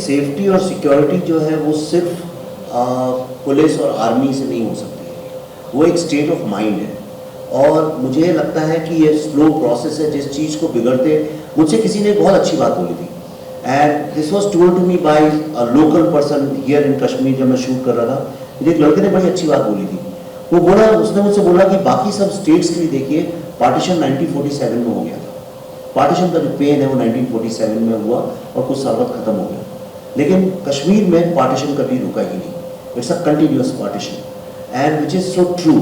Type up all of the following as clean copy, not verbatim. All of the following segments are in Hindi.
सेफ्टी और सिक्योरिटी जो है वो सिर्फ पुलिस और आर्मी से नहीं हो सकती है, वो एक स्टेट ऑफ माइंड है। और मुझे लगता है कि ये स्लो प्रोसेस है। जिस चीज़ को बिगड़ते, मुझसे किसी ने बहुत अच्छी बात बोली थी, and this was told to me by a local person here in Kashmir. जब मैं शूट कर रहा था, मुझे एक लड़के ने बड़ी अच्छी बात बोली थी। वो बोला, उसने मुझसे बोला कि बाकी सब स्टेट्स के लिए देखिए, पार्टीशन 1947 में हो गया था। पार्टीशन का जो पेन है वो 1947 में हुआ और कुछ साल बाद खत्म हो गया, लेकिन कश्मीर में पार्टीशन कभी रुका ही नहीं। It's a continuous partition and which is so true.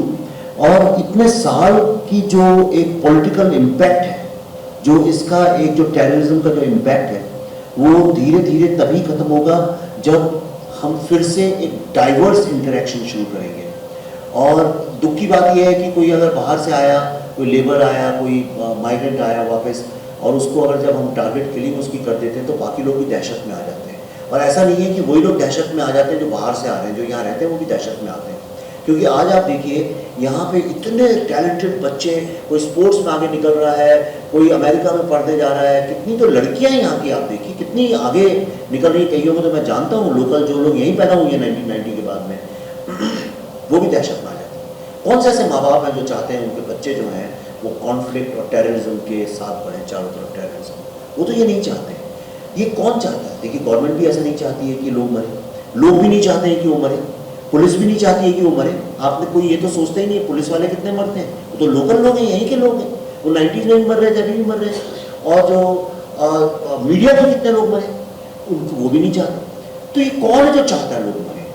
और इतने साल की जो एक पॉलिटिकल इम्पैक्ट है, जो इसका एक जो टेररिज्म का जो इम्पैक्ट है, वो धीरे धीरे तभी खत्म होगा जब हम फिर से एक डाइवर्स इंटरेक्शन शुरू करेंगे। और दुख की बात यह है कि कोई अगर बाहर से आया, कोई लेबर आया, कोई माइग्रेंट आया वापस, और उसको अगर जब हम टारगेट किलिंग उसकी कर देते हैं तो बाकी लोग भी दहशत में आ जाते हैं। और ऐसा नहीं है कि वही लोग दहशत में आ जाते हैं जो बाहर से आ रहे हैं, जो यहाँ रहते हैं वो भी दहशत में आते हैं। क्योंकि आज आप देखिए, यहाँ पे इतने टैलेंटेड बच्चे, कोई स्पोर्ट्स में आगे निकल रहा है, कोई अमेरिका में पढ़ने जा रहा है, कितनी तो लड़कियाँ यहाँ की आप देखिए कितनी आगे निकल रही। कईयों को तो मैं जानता हूँ लोकल, जो लोग यहीं पैदा हुए हैं 1990 के बाद में, वो भी दहशत में आ जाते हैं। कौन से ऐसे माँ बाप हैं जो चाहते हैं उनके बच्चे जो हैं वो कॉन्फ्लिक्ट और टेररिज्म के साथ बढ़ें, चारों तरफ टेररिज्म? वो तो ये नहीं चाहते। ये कौन चाहता है? देखिए, गवर्नमेंट भी ऐसा नहीं चाहती है कि लोग मरे, लोग भी नहीं चाहते हैं कि वो मरे, पुलिस भी नहीं चाहती है कि वो मरे। आपने कोई ये तो सोचते ही नहीं है पुलिस वाले कितने मरते हैं, वो तो लोकल लोग हैं, यहीं के लोग हैं, वो 90s में भी मर रहे थे, अभी भी मर रहे हैं। और जो मीडिया पर कितने लोग मरे, उनको वो भी नहीं चाहते। तो ये कौन है जो चाहता है लोग मरे?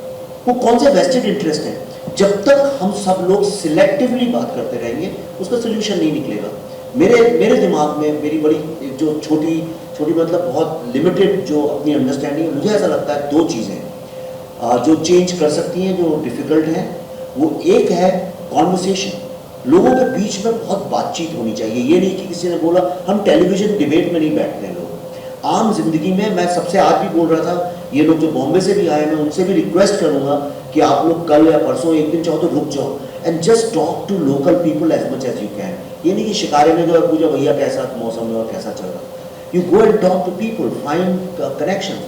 वो कौन से वेस्टेड इंटरेस्ट है? जब तक हम सब लोग सिलेक्टिवली बात करते रहेंगे उसका सोल्यूशन नहीं निकलेगा। मेरे दिमाग में मेरी बड़ी जो छोटी मतलब बहुत लिमिटेड जो अपनी अंडरस्टैंडिंग है, मुझे ऐसा लगता है दो चीज़ें जो चेंज कर सकती हैं, जो डिफ़िकल्ट हैं। वो एक है कॉन्वर्सेशन। लोगों के बीच में बहुत बातचीत होनी चाहिए। ये नहीं कि किसी ने बोला, हम टेलीविज़न डिबेट में नहीं बैठते हैं लोग। आम जिंदगी में मैं सबसे आज भी बोल रहा था, ये लोग जो बॉम्बे से भी आए, मैं उनसे भी रिक्वेस्ट करूंगा कि आप लोग कल या परसों एक दिन चाहो तो रुक जाओ and just talk to local people as much as you can. ये नहीं कि शिकारे में गए और पूछा भैया कैसा मौसम है और कैसा चल रहा है। You go and talk to people, find connection.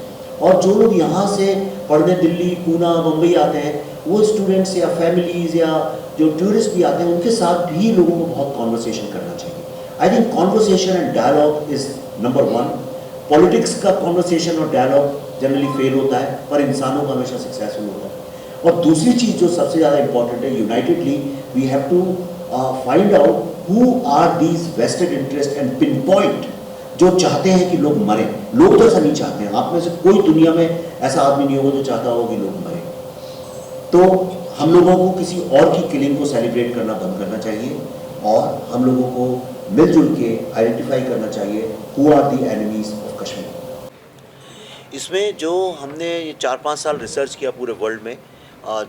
और जो लोग यहाँ से पढ़ने दिल्ली, पूना, मुंबई आते हैं, वो स्टूडेंट्स या फैमिलीज या जो टूरिस्ट भी आते हैं, उनके साथ भी लोगों को बहुत कॉन्वर्सेशन करना चाहिए। I think conversation and dialogue is number one. Politics का कॉन्वर्सेशन और डायलॉग जनरली फेल होता है, पर इंसानों का हमेशा सक्सेसफुल होता है। और दूसरी चीज़ जो सबसे ज़्यादा इंपॉर्टेंट है, unitedly we have to find out who are these vested interest and pinpoint जो चाहते हैं कि लोग मरें। लोग तो ऐसा नहीं चाहते हैं, आप में से कोई दुनिया में ऐसा आदमी नहीं होगा जो चाहता हो कि लोग मरें। तो हम लोगों को किसी और की किलिंग को सेलिब्रेट करना बंद करना चाहिए और हम लोगों को मिलजुल के आइडेंटिफाई करना चाहिए who are the enemies of Kashmir. इसमें जो हमने ये 4-5 साल रिसर्च किया पूरे वर्ल्ड में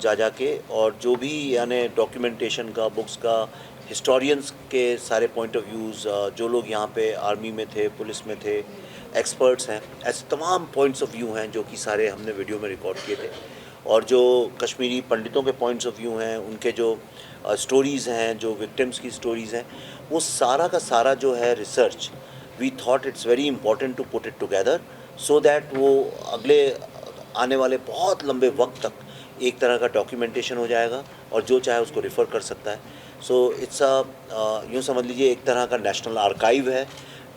जा के, और जो भी यानी डॉक्यूमेंटेशन का, बुक्स का, हिस्टोरियंस के सारे पॉइंट ऑफ व्यूज़, जो लोग यहाँ पे आर्मी में थे, पुलिस में थे, एक्सपर्ट्स हैं, ऐसे तमाम पॉइंट्स ऑफ व्यू हैं जो कि सारे हमने वीडियो में रिकॉर्ड किए थे। और जो कश्मीरी पंडितों के पॉइंट्स ऑफ व्यू हैं, उनके जो स्टोरीज़ हैं, जो विक्टिम्स की स्टोरीज़ हैं, वो सारा का सारा जो है research, we thought it's very important to put it together so that वो अगले आने वाले बहुत लंबे वक्त तक एक तरह का डॉक्यूमेंटेशन हो जाएगा और जो चाहे उसको रेफ़र कर सकता है। सो इट्स यूँ समझ लीजिए एक तरह का नेशनल आर्काइव है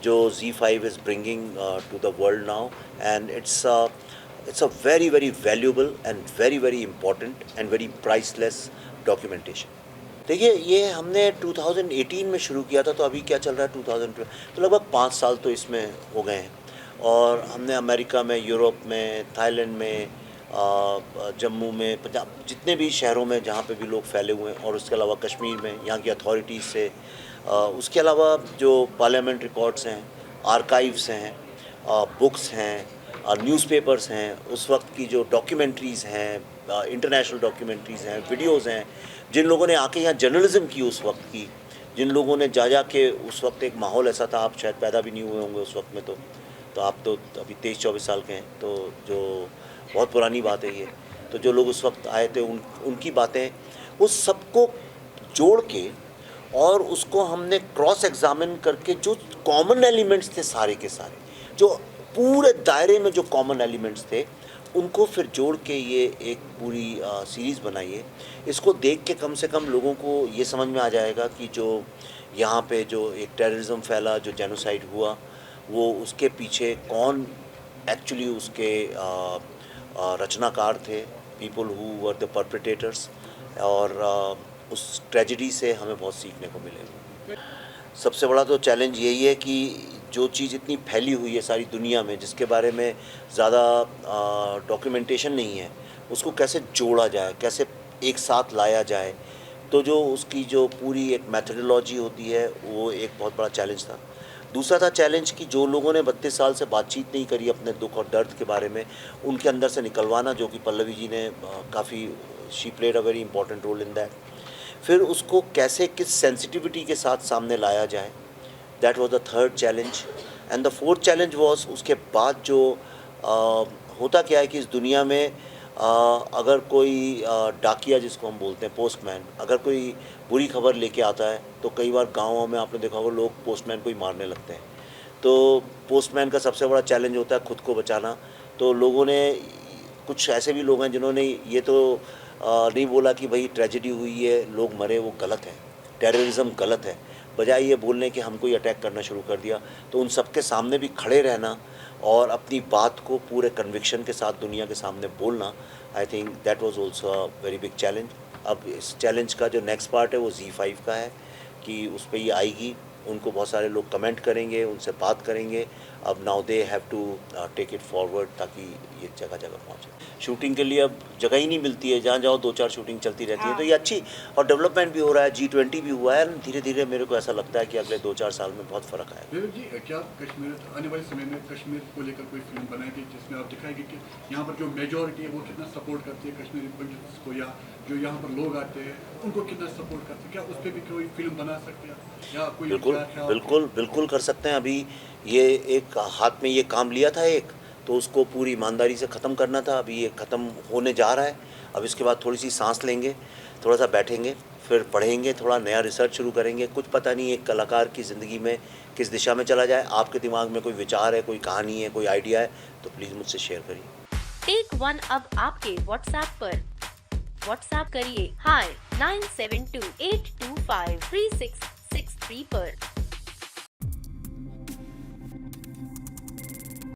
जो ZEE5 is bringing to the world now, and it's a very very valuable and very important and very priceless documentation. देखिए, ये हमने 2018 में शुरू किया था, तो अभी क्या चल रहा है 2012, तो लगभग 5 साल तो इसमें हो गए हैं। और हमने अमेरिका में, यूरोप में, थाईलैंड में, जम्मू में, पंजाब, जितने भी शहरों में जहाँ पे भी लोग फैले हुए हैं, और उसके अलावा कश्मीर में यहाँ की अथॉरिटीज़ से, उसके अलावा जो पार्लियामेंट रिकॉर्ड्स हैं, आर्काइव्स हैं, बुक्स हैं, न्यूज़पेपर्स हैं, उस वक्त की जो डॉक्यूमेंट्रीज़ हैं, इंटरनेशनल डॉक्यूमेंट्रीज़ हैं, वीडियोज़ हैं, जिन लोगों ने आके यहाँ जर्नलिज्म की उस वक्त की, जिन लोगों ने जा के, उस वक्त एक माहौल ऐसा था, आप शायद पैदा भी नहीं हुए होंगे उस वक्त में, तो आप तो अभी 23-24 साल के हैं, तो जो बहुत पुरानी बात है ये। तो जो लोग उस वक्त आए थे, उनकी बातें, उस सबको जोड़ के और उसको हमने क्रॉस एग्जामिन करके जो कॉमन एलिमेंट्स थे सारे के सारे, जो पूरे दायरे में जो कॉमन एलिमेंट्स थे उनको फिर जोड़ के ये एक पूरी सीरीज़ बनाई है। इसको देख के कम से कम लोगों को ये समझ में आ जाएगा कि जो यहाँ पे जो एक टेररिज्म फैला, जो जेनोसाइड हुआ, वो उसके पीछे कौन एक्चुअली उसके रचनाकार थे, people who were the perpetrators, और उस ट्रेजेडी से हमें बहुत सीखने को मिलेगा। सबसे बड़ा तो चैलेंज यही है कि जो चीज़ इतनी फैली हुई है सारी दुनिया में, जिसके बारे में ज़्यादा डॉक्यूमेंटेशन नहीं है, उसको कैसे जोड़ा जाए, कैसे एक साथ लाया जाए। तो जो उसकी जो पूरी एक मेथडोलॉजी होती है वो एक बहुत बड़ा चैलेंज था। दूसरा था चैलेंज कि जो लोगों ने 32 साल से बातचीत नहीं करी अपने दुख और दर्द के बारे में, उनके अंदर से निकलवाना, जो कि पल्लवी जी ने काफ़ी she played a very important role in that. फिर उसको कैसे किस सेंसिटिविटी के साथ सामने लाया जाए, that was the third challenge. And the fourth challenge was उसके बाद जो होता क्या है कि इस दुनिया में अगर कोई डाकिया जिसको हम बोलते हैं, पोस्टमैन, अगर कोई बुरी खबर लेके आता है तो कई बार गाँवों में आपने देखा होगा लोग पोस्टमैन को ही मारने लगते हैं। तो पोस्टमैन का सबसे बड़ा चैलेंज होता है खुद को बचाना। तो लोगों ने, कुछ ऐसे भी लोग हैं जिन्होंने ये तो नहीं बोला कि भाई ट्रेजेडी हुई है, लोग मरे, वो गलत है, टेररिज्म गलत है, बजाय ये बोलने कि हमको ही अटैक करना शुरू कर दिया। तो उन सबके सामने भी खड़े रहना और अपनी बात को पूरे कन्विक्शन के साथ दुनिया के सामने बोलना, I think that was also a very big challenge. अब इस चैलेंज का जो नेक्स्ट पार्ट है वो Z5 का है कि उस पर ये आएगी, उनको बहुत सारे लोग कमेंट करेंगे, उनसे बात करेंगे। अब now they have to take it forward ताकि ये जगह जगह पहुँचे। शूटिंग के लिए अब जगह ही नहीं मिलती है, जहाँ जाओ 2-4 शूटिंग चलती रहती है। तो ये अच्छी और डेवलपमेंट भी हो रहा है, G20 भी हुआ है। धीरे धीरे मेरे को ऐसा लगता है कि अगले 2-4 साल में बहुत फ़र्क आएगा। विवेक जी, क्या कश्मीर आने वाले समय में कश्मीर को लेकर कोई फिल्म बनाएगी जिसमें आप दिखाएंगे कि यहाँ पर जो मेजॉरिटी है वो कितना सपोर्ट करती है कश्मीरी पंडित्स को, या जो यहाँ पर लोग आते हैं उनको कितना सपोर्ट करते हैं? क्या उस पर भी कोई फिल्म बना सकते हैं या कोई? बिल्कुल कर सकते हैं। अभी ये एक हाथ में ये काम लिया था एक, तो उसको पूरी ईमानदारी से ख़त्म करना था। अभी ये ख़त्म होने जा रहा है। अब इसके बाद थोड़ी सी सांस लेंगे, थोड़ा सा बैठेंगे, फिर पढ़ेंगे, थोड़ा नया रिसर्च शुरू करेंगे। कुछ पता नहीं एक कलाकार की ज़िंदगी में किस दिशा में चला जाए। आपके दिमाग में कोई विचार है, कोई कहानी है, कोई आइडिया है, तो प्लीज़ मुझसे शेयर करिए। टेक वन अब आपके व्हाट्सएप पर। व्हाट्सएप करिए hi 9728253663 पर।